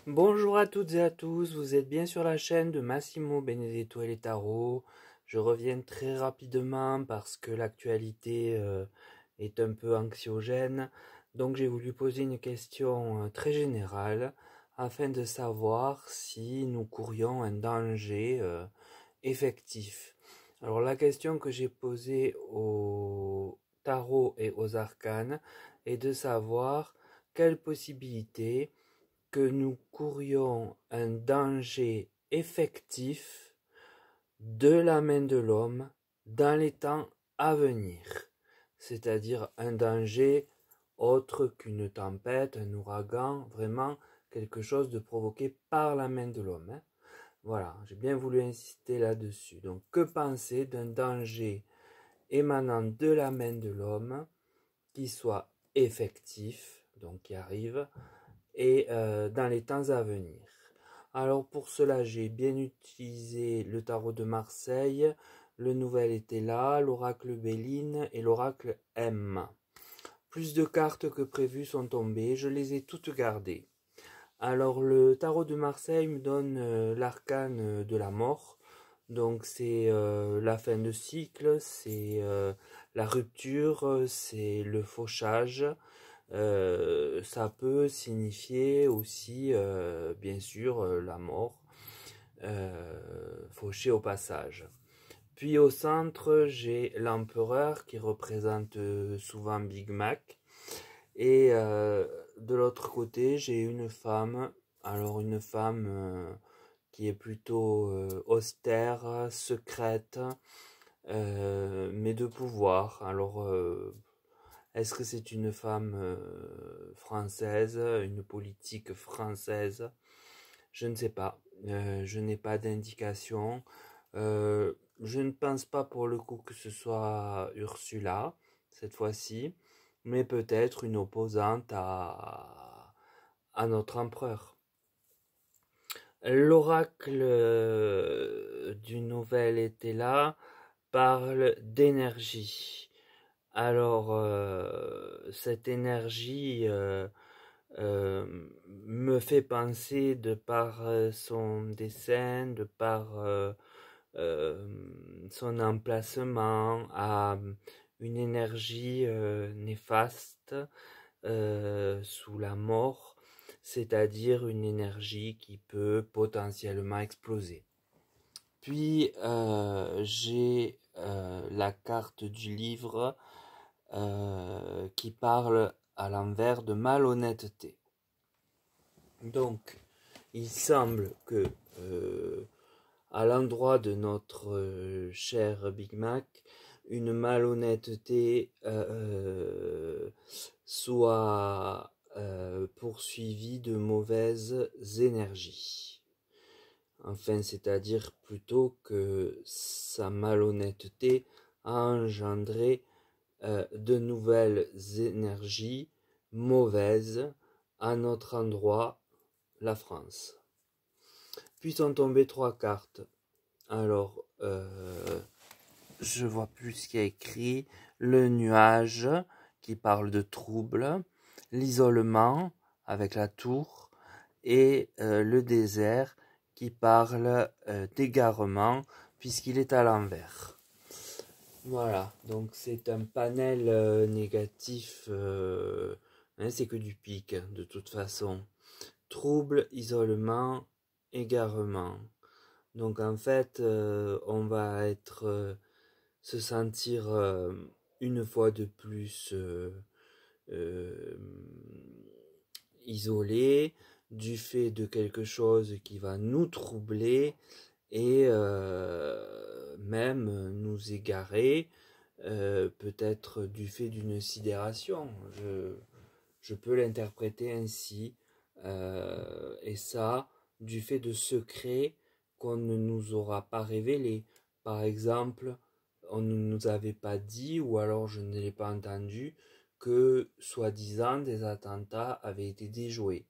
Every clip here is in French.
Bonjour à toutes et à tous, vous êtes bien sur la chaîne de Massimo Benedetto et les tarots. Je reviens très rapidement parce que l'actualité est un peu anxiogène. Donc j'ai voulu poser une question très générale afin de savoir si nous courions un danger effectif. Alors la question que j'ai posée aux tarots et aux arcanes est de savoir quelles possibilités que nous courions un danger effectif de la main de l'homme dans les temps à venir, c'est-à-dire un danger autre qu'une tempête, un ouragan, vraiment quelque chose de provoqué par la main de l'homme, hein. Voilà, j'ai bien voulu insister là-dessus. Donc, que penser d'un danger émanant de la main de l'homme qui soit effectif, donc qui arrive, et dans les temps à venir. Alors pour cela, j'ai bien utilisé le tarot de Marseille, le nouvel était là, l'oracle Béline et l'oracle M. Plus de cartes que prévu sont tombées, je les ai toutes gardées. Alors le tarot de Marseille me donne l'arcane de la mort, donc c'est la fin de cycle, c'est la rupture, c'est le fauchage. Ça peut signifier aussi, bien sûr, la mort, fauchée au passage. Puis au centre, j'ai l'empereur qui représente souvent Big Mac. Et de l'autre côté, j'ai une femme. Alors une femme qui est plutôt austère, secrète, mais de pouvoir. Alors est-ce que c'est une femme française, une politique française? Je ne sais pas. Je n'ai pas d'indication. Je ne pense pas pour le coup que ce soit Ursula, cette fois-ci, mais peut-être une opposante à notre empereur. L'oracle du nouvel était là, parle d'énergie. Alors, cette énergie me fait penser, de par son dessin, de par son emplacement, à une énergie néfaste sous la mort, c'est-à-dire une énergie qui peut potentiellement exploser. Puis j'ai la carte du livre qui parle à l'envers de malhonnêteté. Donc, il semble que à l'endroit de notre cher Big Mac, une malhonnêteté soit poursuivie de mauvaises énergies. Enfin, c'est-à-dire plutôt que sa malhonnêteté a engendré de nouvelles énergies mauvaises à notre endroit, la France. Puis sont tombées trois cartes. Alors, je vois plus ce qu'il y a écrit. Le nuage, qui parle de trouble. L'isolement, avec la tour. Et le désert, qui parle d'égarement, puisqu'il est à l'envers. Voilà, donc c'est un panel négatif, hein, c'est que du pic, de toute façon. Trouble, isolement, égarement. Donc en fait, on va se sentir une fois de plus euh, isolé du fait de quelque chose qui va nous troubler et même nous égarer, peut-être du fait d'une sidération. Je peux l'interpréter ainsi, et ça, du fait de secrets qu'on ne nous aura pas révélés. Par exemple, on ne nous avait pas dit, ou alors je ne l'ai pas entendu, que soi-disant des attentats avaient été déjoués.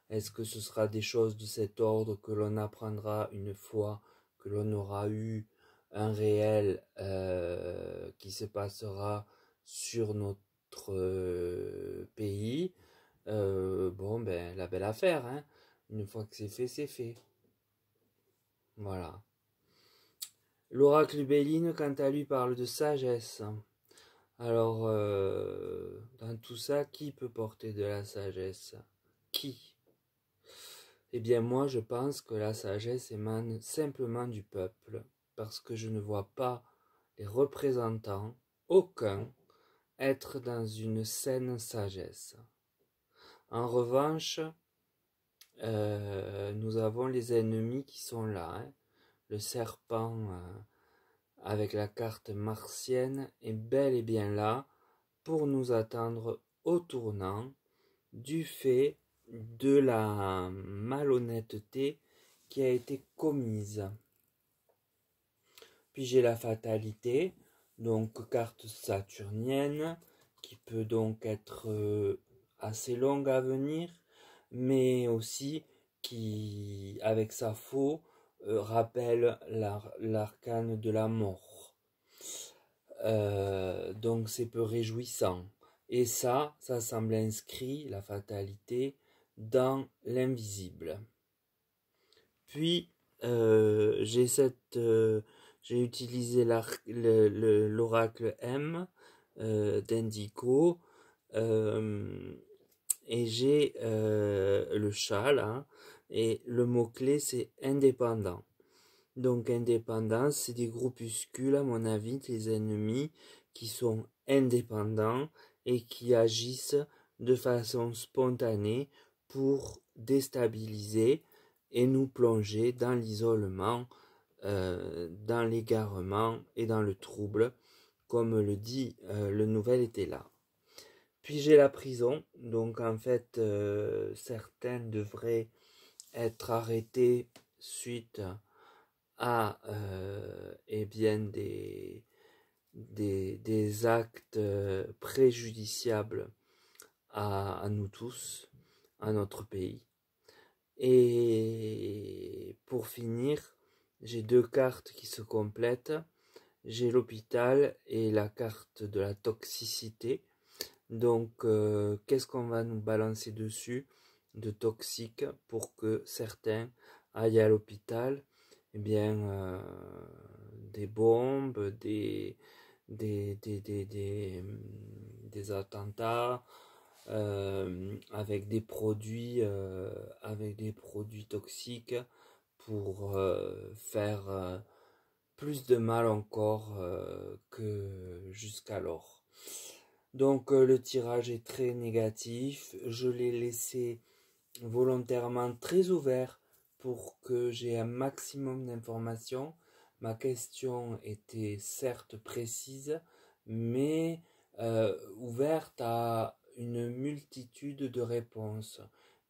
Est-ce que ce sera des choses de cet ordre que l'on apprendra une fois que l'on aura eu un réel qui se passera sur notre pays, bon, ben, la belle affaire, hein. Une fois que c'est fait, c'est fait. Voilà. L'oracle Béline, quant à lui, parle de sagesse. Alors, dans tout ça, qui peut porter de la sagesse? Qui? Eh bien, moi, je pense que la sagesse émane simplement du peuple, parce que je ne vois pas les représentants, aucun, être dans une saine sagesse. En revanche, nous avons les ennemis qui sont là, hein. Le serpent avec la carte martienne est bel et bien là pour nous attendre au tournant du fait de la malhonnêteté qui a été commise. Puis j'ai la fatalité, donc carte saturnienne, qui peut donc être assez longue à venir, mais aussi qui, avec sa faux, rappelle l'arcane de la mort. Donc c'est peu réjouissant. Et ça semble inscrit, la fatalité, dans l'invisible. Puis, j'ai utilisé l'oracle M d'Indico, et j'ai le chat là, et le mot-clé c'est indépendant. Donc indépendant, c'est des groupuscules, à mon avis, des ennemis qui sont indépendants et qui agissent de façon spontanée pour déstabiliser et nous plonger dans l'isolement, dans l'égarement et dans le trouble, comme le dit le nouvel était là. Puis j'ai la prison, donc en fait certains devraient être arrêtés suite à eh bien des actes préjudiciables à nous tous, à notre pays. Et pour finir, j'ai deux cartes qui se complètent. J'ai l'hôpital et la carte de la toxicité. Donc, qu'est-ce qu'on va nous balancer dessus de toxique pour que certains aillent à l'hôpital? Eh bien, des bombes, des attentats, avec des produits toxiques pour faire plus de mal encore que jusqu'alors. Donc le tirage est très négatif, je l'ai laissé volontairement très ouvert pour que j'ai un maximum d'informations. Ma question était certes précise, mais ouverte à une multitude de réponses.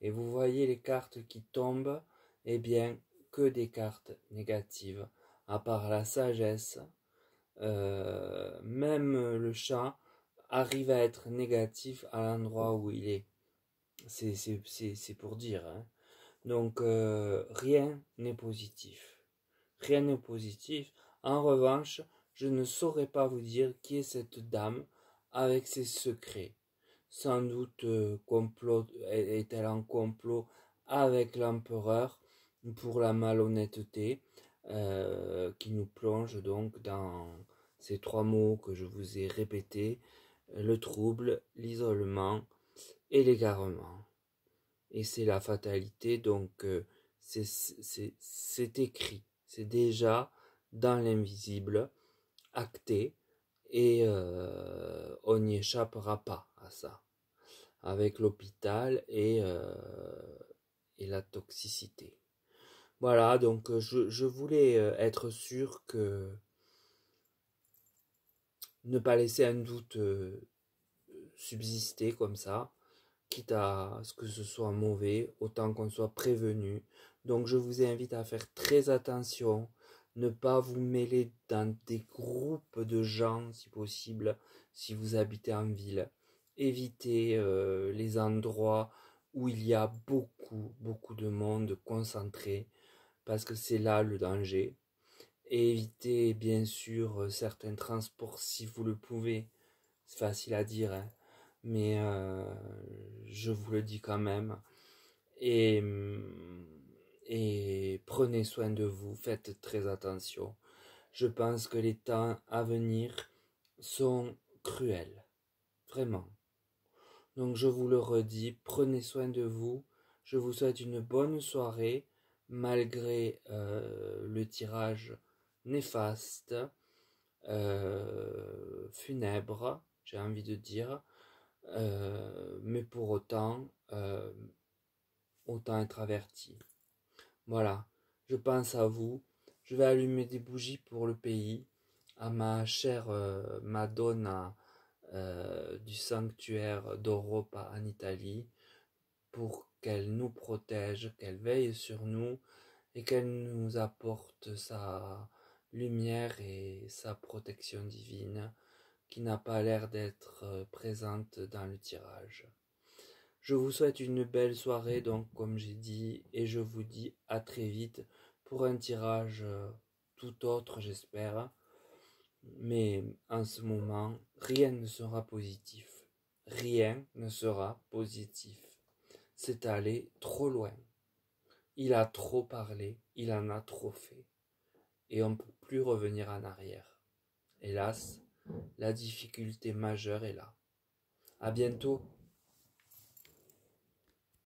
Et vous voyez les cartes qui tombent, eh bien, que des cartes négatives. À part la sagesse, même le chat arrive à être négatif à l'endroit où il est. C'est pour dire, hein. Donc, rien n'est positif. Rien n'est positif. En revanche, je ne saurais pas vous dire qui est cette dame avec ses secrets. Sans doute est-elle en complot avec l'empereur pour la malhonnêteté qui nous plonge donc dans ces trois mots que je vous ai répétés, le trouble, l'isolement et l'égarement. Et c'est la fatalité, donc c'est écrit, c'est déjà dans l'invisible, acté, et on n'y échappera pas à ça, avec l'hôpital et la toxicité. Voilà, donc je voulais être sûr que ne pas laisser un doute subsister comme ça, quitte à ce que ce soit mauvais, autant qu'on soit prévenu. Donc je vous invite à faire très attention, ne pas vous mêler dans des groupes de gens si possible, si vous habitez en ville. Évitez les endroits où il y a beaucoup de monde concentré, parce que c'est là le danger. Et évitez bien sûr certains transports si vous le pouvez. C'est facile à dire, hein. mais je vous le dis quand même. Et, et prenez soin de vous, faites très attention. Je pense que les temps à venir sont cruels, vraiment. Donc je vous le redis, prenez soin de vous. Je vous souhaite une bonne soirée, malgré le tirage néfaste, funèbre, j'ai envie de dire. Mais pour autant, autant être averti. Voilà, je pense à vous. Je vais allumer des bougies pour le pays, à ma chère Madonna du sanctuaire d'Europa en Italie, pour qu'elle nous protège, qu'elle veille sur nous et qu'elle nous apporte sa lumière et sa protection divine qui n'a pas l'air d'être présente dans le tirage. Je vous souhaite une belle soirée, donc comme j'ai dit, et je vous dis à très vite pour un tirage tout autre, j'espère. Mais en ce moment, rien ne sera positif. Rien ne sera positif. C'est allé trop loin. Il a trop parlé, il en a trop fait. Et on ne peut plus revenir en arrière. Hélas, la difficulté majeure est là. À bientôt.